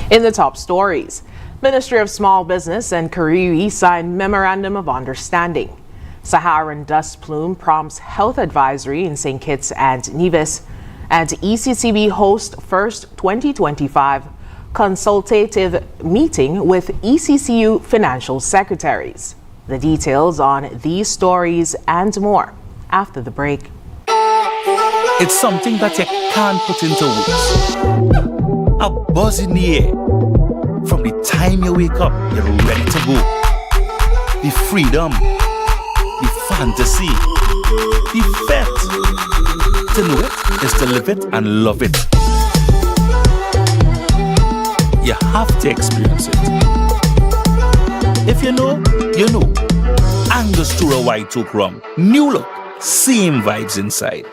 In the top stories, Ministry of Small Business and Kariri signed Memorandum of Understanding. Saharan dust plume prompts health advisory in St. Kitts and Nevis, and ECCB hosts first 2025 consultative meeting with ECCU financial secretaries. The details on these stories and more after the break. It's something that you can't put into words. A buzz in the air. From the time you wake up, you're ready to go. The freedom, the fantasy, the fete. To know it is to live it and love it. You have to experience it. If you know, you know. Angostura White Oak Rum. New look, same vibes inside.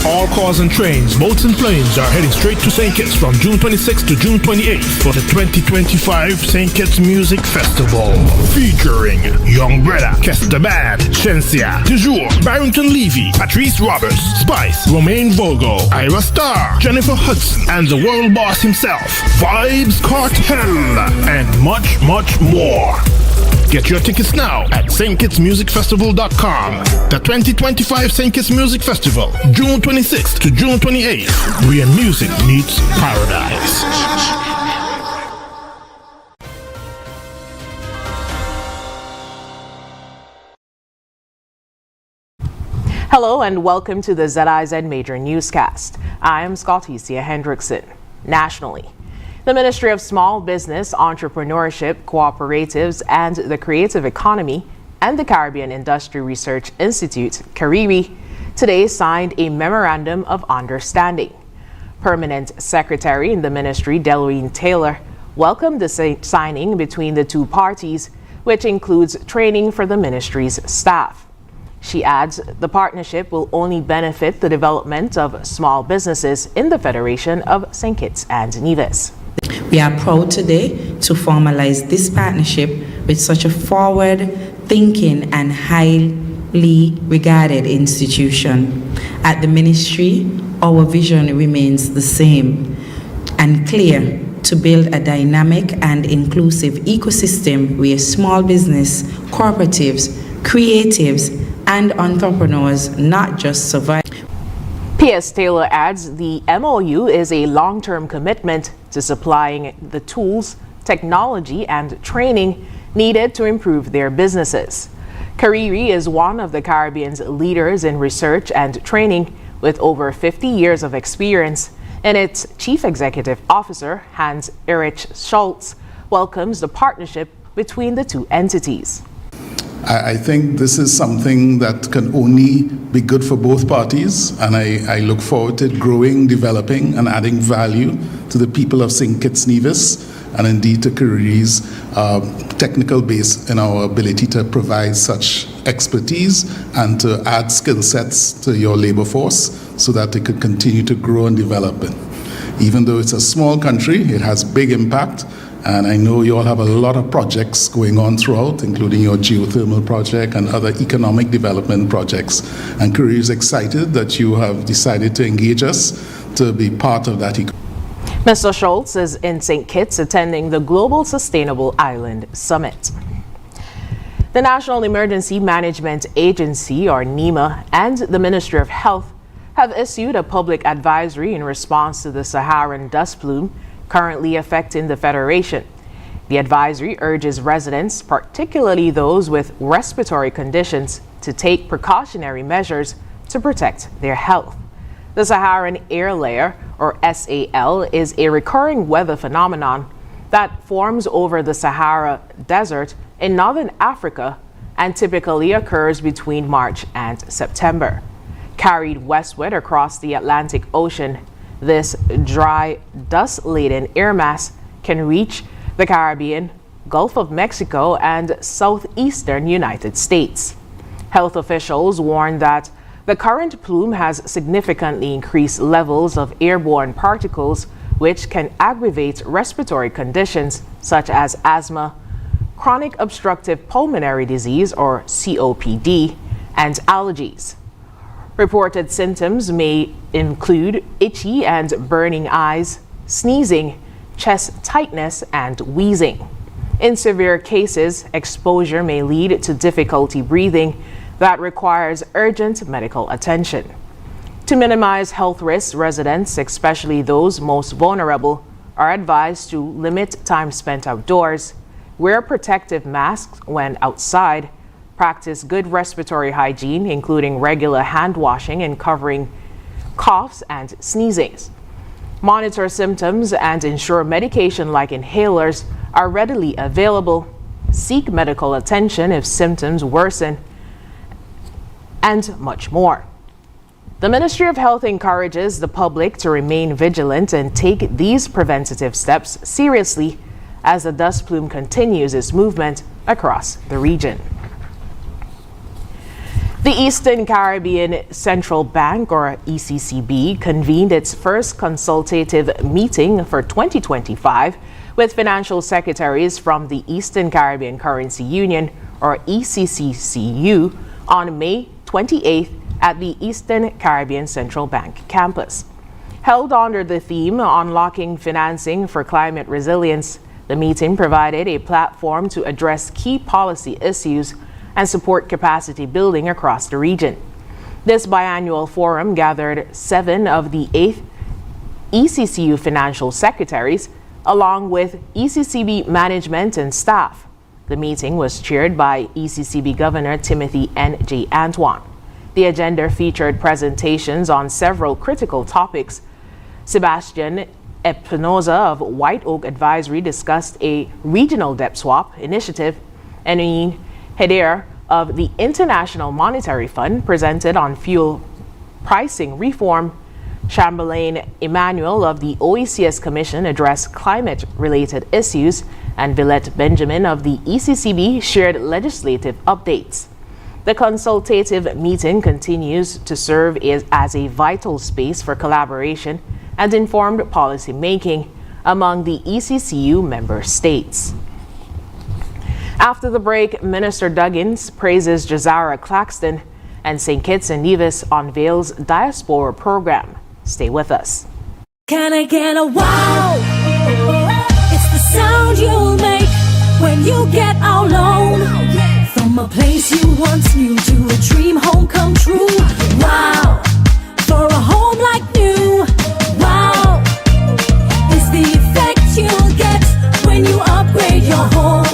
All cars and trains, boats and planes are heading straight to St. Kitts from June 26th to June 28th for the 2025 St. Kitts Music Festival. Featuring Young Brother, Kester Band, Shensia, Toujours, Barrington Levy, Patrice Roberts, Spice, Romaine Volgo, Ira Star, Jennifer Hudson, and the world boss himself, Vibes Cartel, and much, much more. Get your tickets now at stkitsmusicfestival.com. The 2025 St. Kitts Music Festival, June 26th to June 28th, where music meets paradise. Hello and welcome to the ZIZ Major Newscast. I am Scotticia Hendrickson. Nationally, the Ministry of Small Business, Entrepreneurship, Cooperatives, and the Creative Economy and the Caribbean Industry Research Institute, Kariri, today signed a Memorandum of Understanding. Permanent Secretary in the Ministry, Delwine Taylor, welcomed the signing between the two parties, which includes training for the ministry's staff. She adds the partnership will only benefit the development of small businesses in the Federation of St. Kitts and Nevis. We are proud today to formalize this partnership with such a forward-thinking and highly regarded institution. At the ministry, our vision remains the same and clear: to build a dynamic and inclusive ecosystem where small business, cooperatives, creatives, and entrepreneurs not just survive. P.S. Taylor adds the MOU is a long-term commitment to supplying the tools, technology, and training needed to improve their businesses. Kariri is one of the Caribbean's leaders in research and training with over 50 years of experience, and its Chief Executive Officer, Hans-Erich Schultz, welcomes the partnership between the two entities. I think this is something that can only be good for both parties, and I look forward to it growing, developing, and adding value to the people of St. Kitts Nevis, and indeed to Kariri's technical base in our ability to provide such expertise and to add skill sets to your labor force so that it could continue to grow and develop. Even though it's a small country, it has big impact. And I know you all have a lot of projects going on throughout, including your geothermal project and other economic development projects. And Kariri is excited that you have decided to engage us to be part of that. Mr. Schultz is in St. Kitts attending the Global Sustainable Island Summit. The National Emergency Management Agency, or NEMA, and the Ministry of Health have issued a public advisory in response to the Saharan dust plume currently affecting the Federation. The advisory urges residents, particularly those with respiratory conditions, to take precautionary measures to protect their health. The Saharan air layer, or SAL, is a recurring weather phenomenon that forms over the Sahara Desert in northern Africa and typically occurs between March and September. Carried westward across the Atlantic Ocean, this dry, dust-laden air mass can reach the Caribbean, Gulf of Mexico, and southeastern United States. Health officials warn that the current plume has significantly increased levels of airborne particles, which can aggravate respiratory conditions such as asthma, chronic obstructive pulmonary disease, or COPD, and allergies. Reported symptoms may include itchy and burning eyes, sneezing, chest tightness, and wheezing. In severe cases, exposure may lead to difficulty breathing that requires urgent medical attention. To minimize health risks, residents, especially those most vulnerable, are advised to limit time spent outdoors, wear protective masks when outside, practice good respiratory hygiene, including regular hand washing and covering coughs and sneezings. Monitor symptoms and ensure medication like inhalers are readily available. Seek medical attention if symptoms worsen, and much more. The Ministry of Health encourages the public to remain vigilant and take these preventative steps seriously as the dust plume continues its movement across the region. The Eastern Caribbean Central Bank, or ECCB, convened its first consultative meeting for 2025 with financial secretaries from the Eastern Caribbean Currency Union, or ECCCU, on May 28th at the Eastern Caribbean Central Bank campus. Held under the theme Unlocking Financing for Climate Resilience, the meeting provided a platform to address key policy issues and support capacity building across the region. This biannual forum gathered 7 of the 8th ECCU financial secretaries, along with ECCB management and staff. The meeting was chaired by ECCB Governor Timothy N.J. Antoine. The agenda featured presentations on several critical topics. Sebastian Espinoza of White Oak Advisory discussed a regional debt swap initiative, and Ian Heder of the International Monetary Fund presented on fuel pricing reform. Chamberlain Emmanuel of the OECS Commission addressed climate-related issues, and Villette Benjamin of the ECCB shared legislative updates. The consultative meeting continues to serve as a vital space for collaboration and informed policy making among the ECCU member states. After the break, Minister Duggins praises Jazara Claxton, and St. Kitts and Nevis unveils diaspora program. Stay with us. Can I get a wow? It's the sound you'll make when you get out alone. From a place you once knew to a dream home come true. Wow, for a home like new. Wow, it's the effect you'll get when you upgrade your home.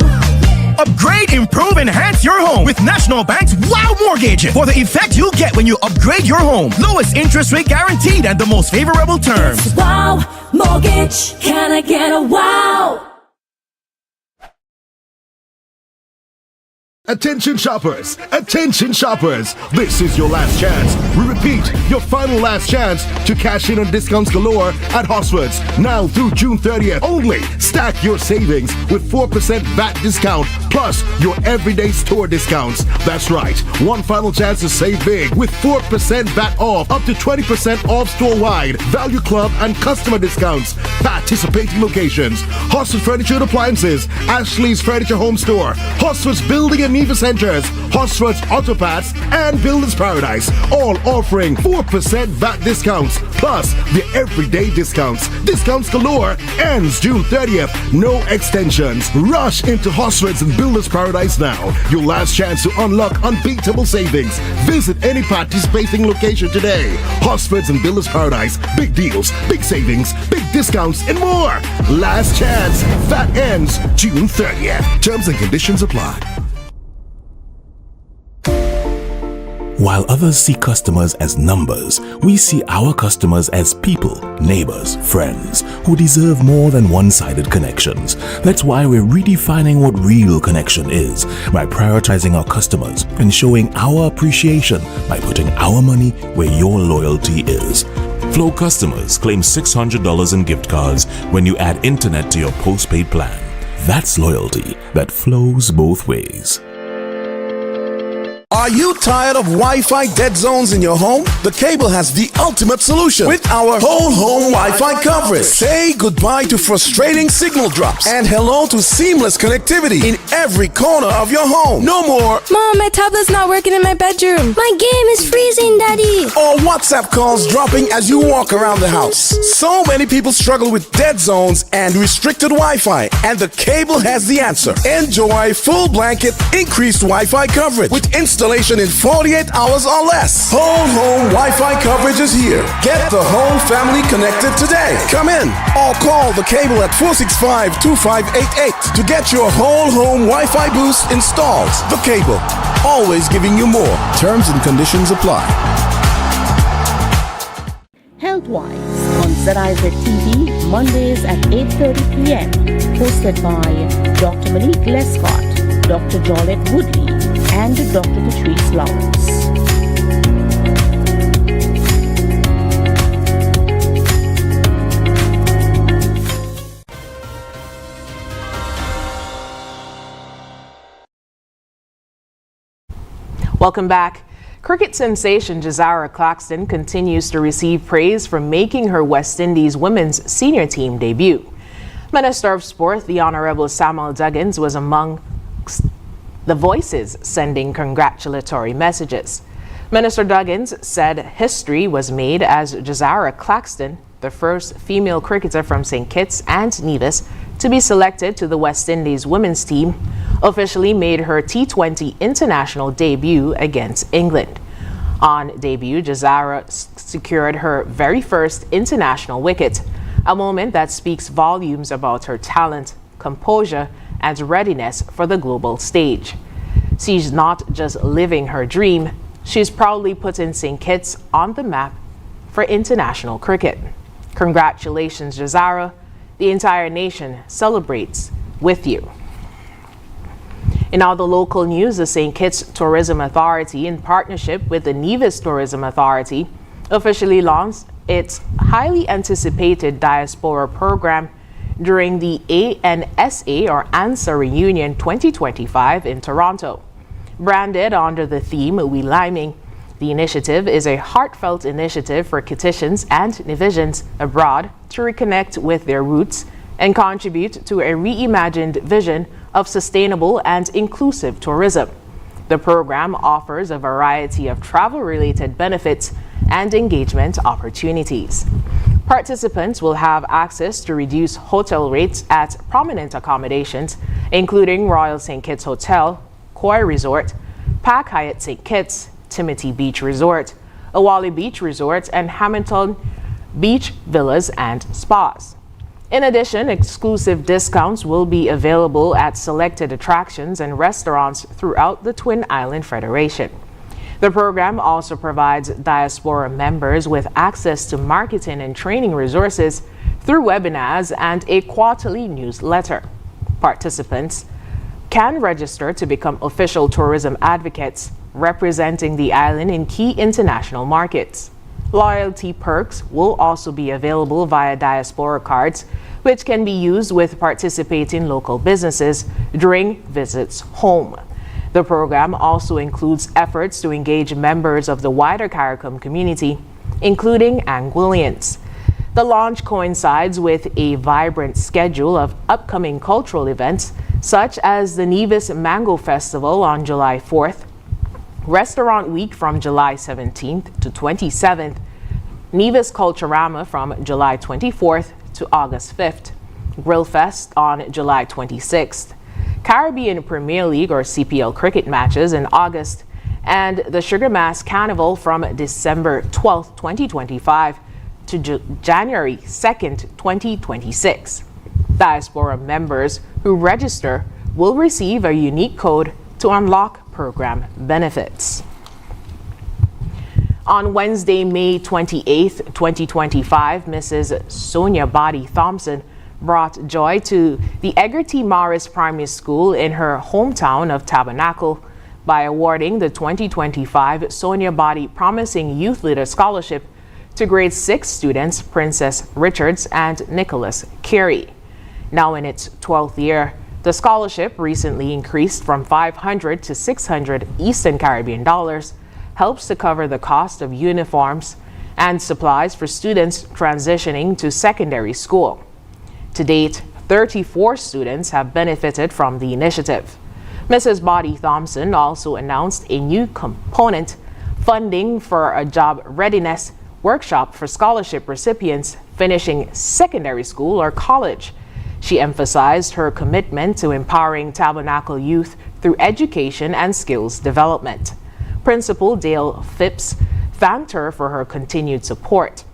Upgrade, improve, enhance your home with National Bank's Wow Mortgage. For the effect you'll get when you upgrade your home. Lowest interest rate guaranteed and the most favorable terms. It's Wow Mortgage. Can I get a wow? Attention shoppers! Attention shoppers! This is your last chance. We repeat, your final last chance to cash in on discounts galore at Hosford's. Now through June 30th only. Stack your savings with 4% VAT discount plus your everyday store discounts. That's right. One final chance to save big with 4% VAT off, up to 20% off store-wide, value club and customer discounts. Participating locations: Hosford Furniture and Appliances, Ashley's Furniture Home Store, Hosford's Building and Neva Centers, Hosford's Auto Parts, and Builders Paradise, all offering 4% VAT discounts plus the everyday discounts. Discounts galore ends June 30th. No extensions. Rush into Hosford's and Builders Paradise now. Your last chance to unlock unbeatable savings. Visit any participating location today. Hosford's and Builders Paradise. Big deals, big savings, big discounts, and more. Last chance. VAT ends June 30th. Terms and conditions apply. While others see customers as numbers, we see our customers as people, neighbors, friends, who deserve more than one-sided connections. That's why we're redefining what real connection is by prioritizing our customers and showing our appreciation by putting our money where your loyalty is. Flow customers claim $600 in gift cards when you add internet to your postpaid plan. That's loyalty that flows both ways. Are you tired of Wi-Fi dead zones in your home? The Cable has the ultimate solution with our whole home Wi-Fi coverage. Say goodbye to frustrating signal drops and hello to seamless connectivity in every corner of your home. No more Mom, my tablet's not working in my bedroom. My game is freezing, Daddy. or WhatsApp calls dropping as you walk around the house. So many people struggle with dead zones and restricted Wi-Fi, and the Cable has the answer. Enjoy full blanket increased Wi-Fi coverage with installation in 48 hours or less. Whole home Wi-Fi coverage is here. Get the whole family connected today. Come in or call the Cable at 465-2588 to get your whole home Wi-Fi boost installed. The Cable, always giving you more. Terms and conditions apply. Healthwise on ZIZ TV, Mondays at 8:30 p.m. Hosted by Dr. Monique Lescott, Dr. Jolette Woodley, and Dr. Patrice Lawrence. Welcome back. Cricket sensation Jazara Claxton continues to receive praise for making her West Indies women's senior team debut. Minister of Sport, the Honorable Samuel Duggins, was among the voices sending congratulatory messages. Minister Duggins said history was made as Jazara Claxton, the first female cricketer from St. Kitts and Nevis to be selected to the West Indies women's team, officially made her T20 international debut against England. On debut, Jazara secured her very first international wicket, a moment that speaks volumes about her talent, composure, and readiness for the global stage. She's not just living her dream, she's proudly putting St. Kitts on the map for international cricket. Congratulations, Jazara. The entire nation celebrates with you. In other local news, the St. Kitts Tourism Authority, in partnership with the Nevis Tourism Authority, officially launched its highly anticipated diaspora program during the ANSA or ANSA Reunion 2025 in Toronto. Branded under the theme We Liming, the initiative is a heartfelt initiative for Kittitians and Nevisians abroad to reconnect with their roots and contribute to a reimagined vision of sustainable and inclusive tourism. The program offers a variety of travel-related benefits and engagement opportunities. Participants will have access to reduced hotel rates at prominent accommodations, including Royal St. Kitts Hotel, Koi Resort, Park Hyatt St. Kitts, Timothy Beach Resort, Awali Beach Resort, and Hamilton Beach Villas and Spas. In addition, exclusive discounts will be available at selected attractions and restaurants throughout the Twin Island Federation. The program also provides diaspora members with access to marketing and training resources through webinars and a quarterly newsletter. Participants can register to become official tourism advocates representing the island in key international markets. Loyalty perks will also be available via diaspora cards, which can be used with participating local businesses during visits home. The program also includes efforts to engage members of the wider CARICOM community, including Anguillians. The launch coincides with a vibrant schedule of upcoming cultural events, such as the Nevis Mango Festival on July 4th, Restaurant Week from July 17th to 27th, Nevis Culturama from July 24th to August 5th, Grill Fest on July 26th, Caribbean Premier League or CPL cricket matches in August, and the Sugar Mass Carnival from December 12th, 2025 to January 2nd, 2026. Diaspora members who register will receive a unique code to unlock program benefits. On Wednesday, May 28th, 2025, Mrs. Sonia Body Thompson brought joy to the Edgar T. Morris Primary School in her hometown of Tabernacle by awarding the 2025 Sonia Body Promising Youth Leader Scholarship to grade 6 students Princess Richards and Nicholas Carey. Now in its 12th year, The scholarship, recently increased from $500 to $600 Eastern Caribbean dollars, helps to cover the cost of uniforms and supplies for students transitioning to secondary school. To date, 34 students have benefited from the initiative. Mrs. Bodie Thompson also announced a new component, funding for a job readiness workshop for scholarship recipients finishing secondary school or college. She emphasized her commitment to empowering Tabernacle youth through education and skills development. Principal Dale Phipps thanked her for her continued support.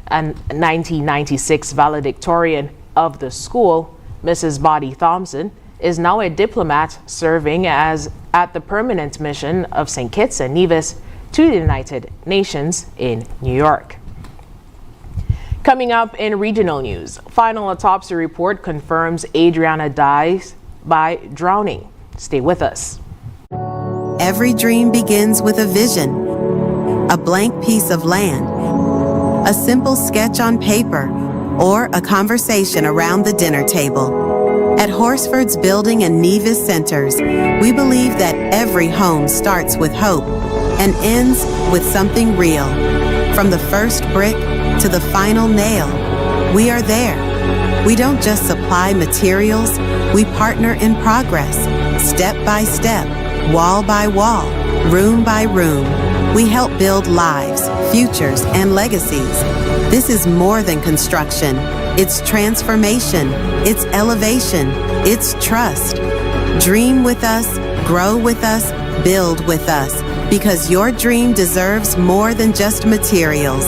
A 1996 valedictorian of the school, Mrs. Bodie Thompson is now a diplomat serving as at the permanent mission of St. Kitts and Nevis to the United Nations in New York. Coming up in regional news, final autopsy report confirms Adriana dies by drowning. Stay with us. Every dream begins with a vision, a blank piece of land, a simple sketch on paper, or a conversation around the dinner table. At Horsford's Building and Nevis Centers, we believe that every home starts with hope and ends with something real. From the first brick to the final nail, we are there. We don't just supply materials, we partner in progress, step by step, wall by wall, room by room. We help build lives, futures, and legacies. This is more than construction. It's transformation. It's elevation. It's trust. Dream with us, grow with us, build with us, because your dream deserves more than just materials.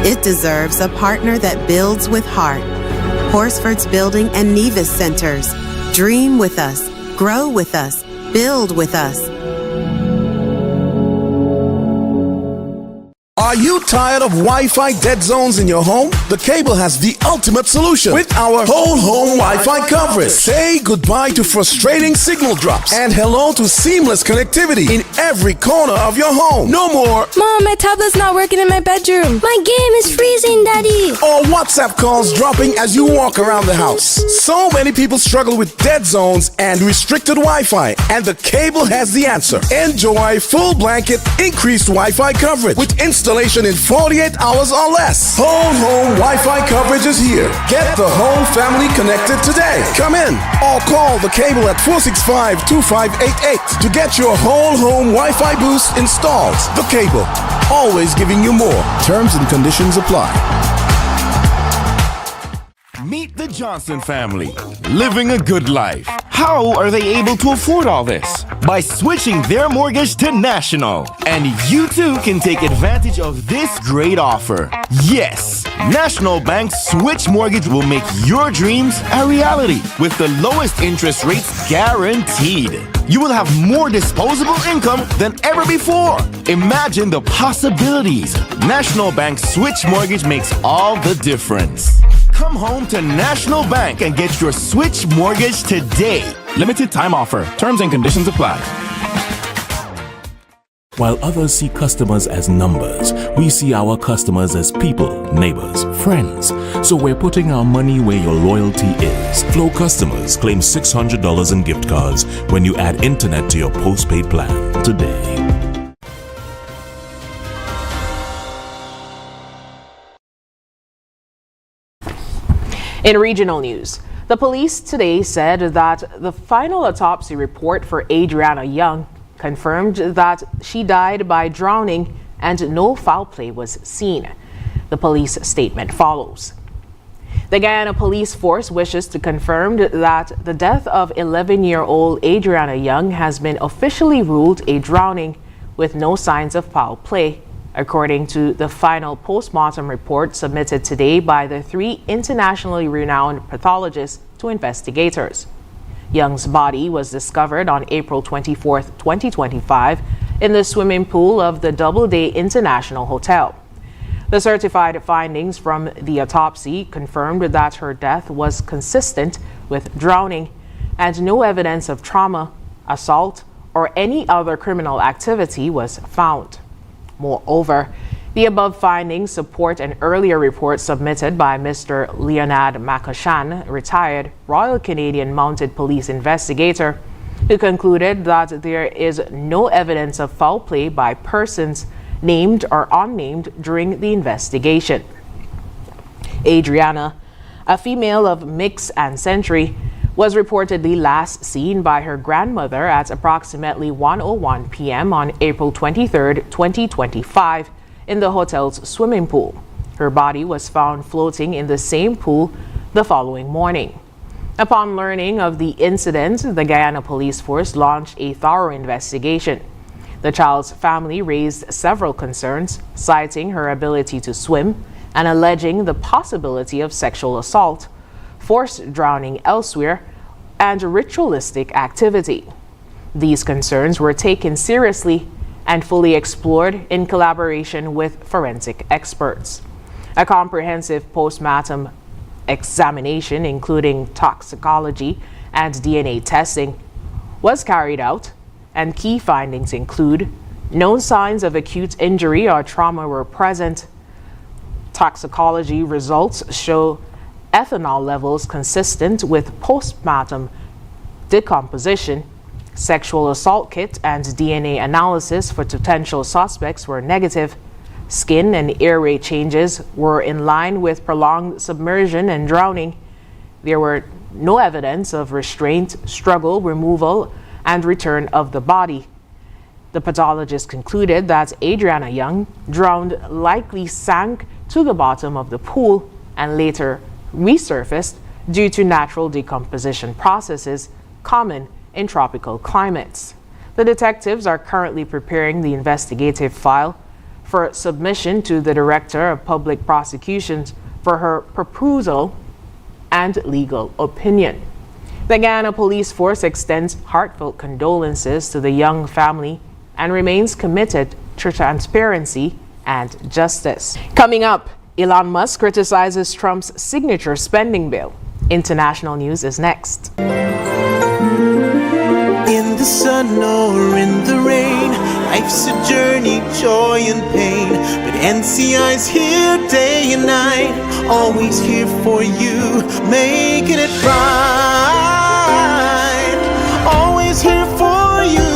It deserves a partner that builds with heart. Horsford's Building and Nevis Centers. Dream with us, grow with us, build with us. Are you tired of Wi-Fi dead zones in your home? The Cable has the ultimate solution with our whole home Wi-Fi coverage. Say goodbye to frustrating signal drops and hello to seamless connectivity in every corner of your home. No more Mom, my tablet's not working in my bedroom. My game is freezing, Daddy. or WhatsApp calls dropping as you walk around the house. So many people struggle with dead zones and restricted Wi-Fi, and the Cable has the answer. Enjoy full blanket increased Wi-Fi coverage with installation in 48 hours or less. Whole home Wi-Fi coverage is here. Get the whole family connected today. Come in or call the Cable at 465-2588 to get your whole home Wi-Fi boost installed. The Cable, always giving you more. Terms and conditions apply. Meet the Johnson family, living a good life. How are they able to afford all this? By switching their mortgage to National. And you too can take advantage of this great offer. Yes, National Bank's Switch Mortgage will make your dreams a reality with the lowest interest rates guaranteed. You will have more disposable income than ever before. Imagine the possibilities. National Bank Switch Mortgage makes all the difference. Come home to National Bank and get your Switch Mortgage today. Limited time offer. Terms and conditions apply. While others see customers as numbers, we see our customers as people, neighbors, friends. So we're putting our money where your loyalty is. Flow customers claim $600 in gift cards when you add internet to your postpaid plan today. In regional news, the police today said that the final autopsy report for Adriana Young confirmed that she died by drowning and no foul play was seen. The police statement follows. The Guyana Police Force wishes to confirm that the death of 11-year-old Adriana Young has been officially ruled a drowning with no signs of foul play, according to the final postmortem report submitted today by the 3 internationally renowned pathologists to investigators. Young's body was discovered on April 24, 2025, in the swimming pool of the Doubleday International Hotel. The certified findings from the autopsy confirmed that her death was consistent with drowning and no evidence of trauma, assault, or any other criminal activity was found. Moreover, The above findings support an earlier report submitted by Mr. Leonard Macashan, retired Royal Canadian Mounted Police investigator, who concluded that there is no evidence of foul play by persons named or unnamed during the investigation. Adriana, a female of mixed ancestry, was reportedly last seen by her grandmother at approximately 1:01 p.m. on April 23, 2025, in the hotel's swimming pool. Her body was found floating in the same pool the following morning. Upon learning of the incident, the Guyana Police Force launched a thorough investigation. The child's family raised several concerns, citing her ability to swim and alleging the possibility of sexual assault, forced drowning elsewhere, and ritualistic activity. These concerns were taken seriously and fully explored in collaboration with forensic experts. A comprehensive postmortem examination, including toxicology and DNA testing, was carried out, and key findings include no signs of acute injury or trauma were present. Toxicology results show ethanol levels consistent with postmortem decomposition. Sexual assault kit and DNA analysis for potential suspects were negative. Skin and airway changes were in line with prolonged submersion and drowning. There were no evidence of restraint, struggle, removal, and return of the body. The pathologist concluded that Adriana Young drowned, likely sank to the bottom of the pool, and later resurfaced due to natural decomposition processes common in tropical climates. The detectives are currently preparing the investigative file for submission to the Director of Public Prosecutions for her perusal and legal opinion. The Guyana Police Force extends heartfelt condolences to the Young family and remains committed to transparency and justice. Coming up, Elon Musk criticizes Trump's signature spending bill. International news is next. In the sun or in the rain, life's a journey, joy and pain. But NCI's here day and night, always here for you, making it right. Always here for you.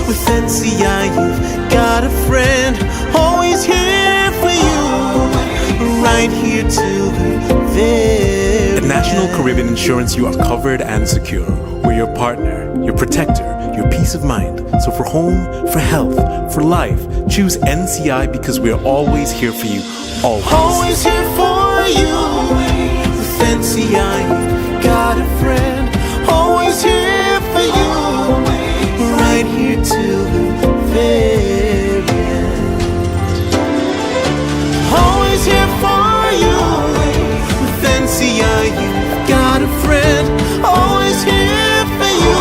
With NCI, you've got a friend, always here for you, right here till the very At National Caribbean Insurance, you are covered and secure. We're your partner, your protector, your peace of mind. So for home, for health, for life, choose NCI because we're always here for you. Always. Always here for you. With NCI, you've got a friend, always here for you, right here till the very end. Always here for you. With NCI, you've got a friend, always here for you,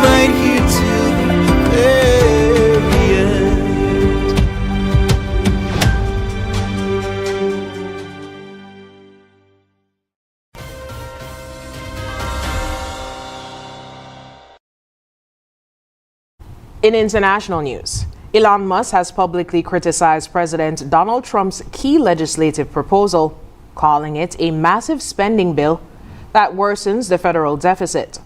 right here till the very end. In international news, Elon Musk has publicly criticized President Donald Trump's key legislative proposal, calling it a massive spending bill that worsens the federal deficit.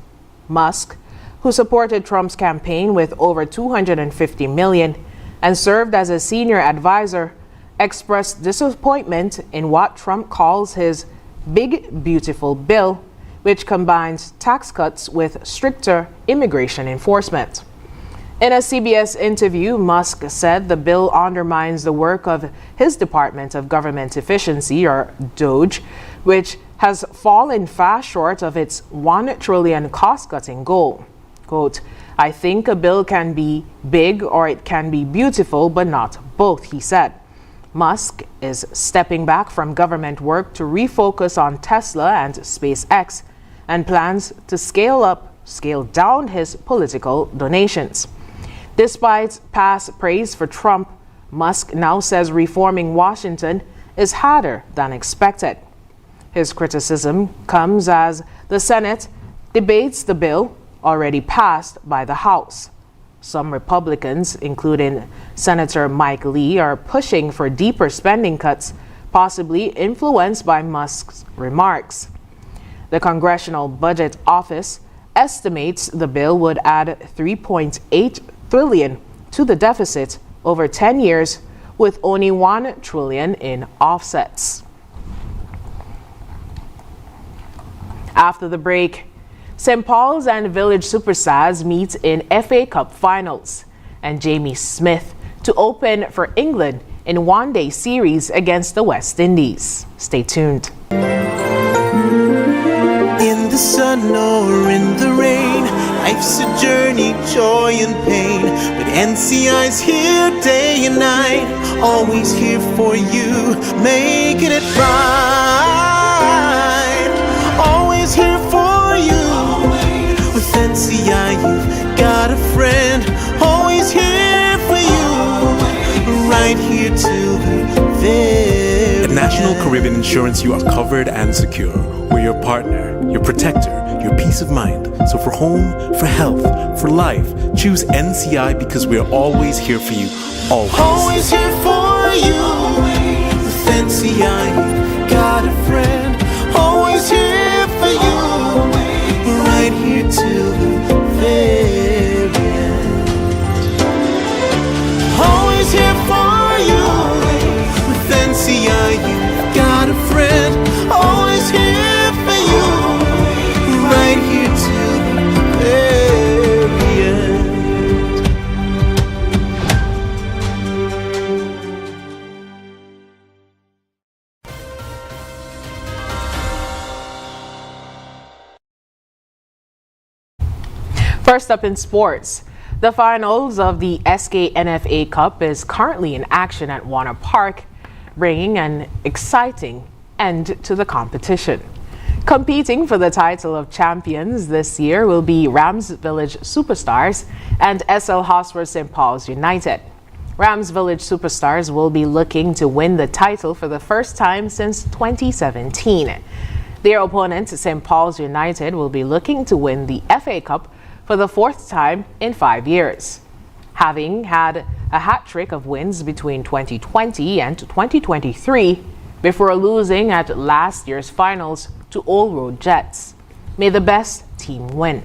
Musk, who supported Trump's campaign with over $250 million and served as a senior advisor, expressed disappointment in what Trump calls his Big Beautiful Bill, which combines tax cuts with stricter immigration enforcement. In a CBS interview, Musk said the bill undermines the work of his Department of Government Efficiency, or DOGE, which has fallen far short of its $1 trillion cost-cutting goal. Quote, "I think a bill can be big or it can be beautiful, but not both," he said. Musk is stepping back from government work to refocus on Tesla and SpaceX and plans to scale down his political donations. Despite past praise for Trump, Musk now says reforming Washington is harder than expected. His criticism comes as the Senate debates the bill already passed by the House. Some Republicans, including Senator Mike Lee, are pushing for deeper spending cuts, possibly influenced by Musk's remarks. The Congressional Budget Office estimates the bill would add $3.8 trillion to the deficit over 10 years, with only $1 trillion in offsets. After the break, St. Paul's and Village Superstars meet in FA Cup finals, and Jamie Smith to open for England in one-day series against the West Indies. Stay tuned. In the sun or in the rain, life's a journey, joy and pain. But NCI's here day and night, always here for you, making it right. Always here for you. With NCI, you've got a friend, always here for you, right here till the very At National end. Caribbean Insurance, you are covered and secure. We're your partner, your protector, your peace of mind. So for home, for health, for life, choose NCI because we're always here for you. Always. Always here for you. With NCI, you've got a friend, always here for you, right here till the very end. Always here for you. With NCI, you've got a friend, always here for you, right here till the very end. First up in sports, the finals of the SKNFA Cup is currently in action at Warner Park, bringing an exciting end to the competition. Competing for the title of champions this year will be Rams Village Superstars and SL Hotspur St. Paul's United. Rams Village Superstars will be looking to win the title for the first time since 2017. Their opponent, St. Paul's United, will be looking to win the FA Cup for the fourth time in 5 years, having had a hat trick of wins between 2020 and 2023 before losing at last year's finals to Old Road Jets. May the best team win.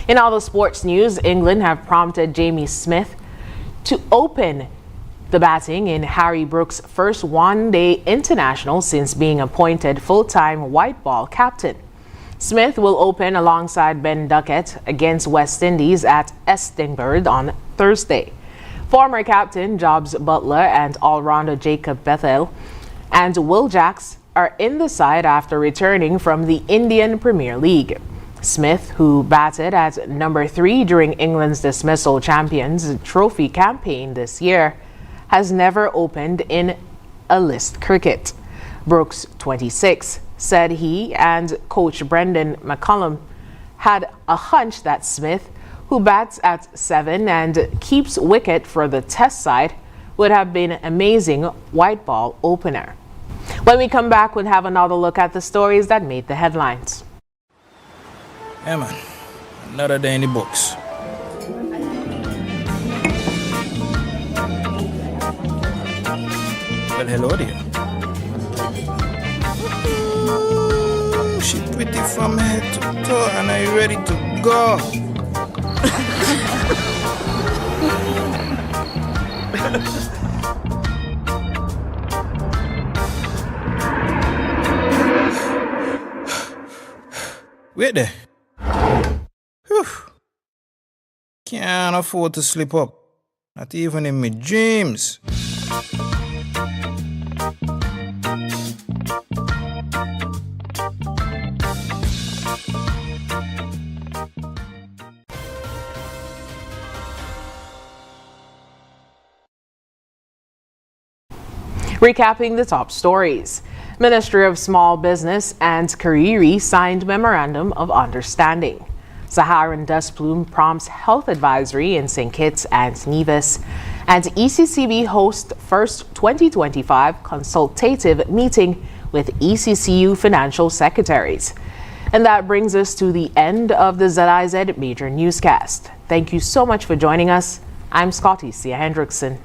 In other sports news, England have prompted Jamie Smith to open the batting in Harry Brooks' first one-day international since being appointed full-time white ball captain. Smith will open alongside Ben Duckett against West Indies at Estingburg on Thursday. Former captain Jobs Butler and all-rounder Jacob Bethel and Will Jacks are in the side after returning from the Indian Premier League. Smith, who batted at number 3 during England's dismissal Champions Trophy campaign this year, has never opened in a list cricket. Brooks, 26, said he and coach Brendan McCullum had a hunch that Smith, who bats at 7 and keeps wicket for the Test side, would have been an amazing white ball opener. When we come back, we'll have another look at the stories that made the headlines. Yeah, man. Another day in the books. Well, hello there. She pretty from head to toe, and are you ready to go? Wait there. Whew. Can't afford to slip up. Not even in my dreams. Recapping the top stories. Ministry of Small Business and Kariri signed Memorandum of Understanding. Saharan dust plume prompts health advisory in St. Kitts and Nevis. And ECCB hosts first 2025 consultative meeting with ECCU financial secretaries. And that brings us to the end of the ZIZ Major Newscast. Thank you so much for joining us. I'm Scotty Sia Hendrickson.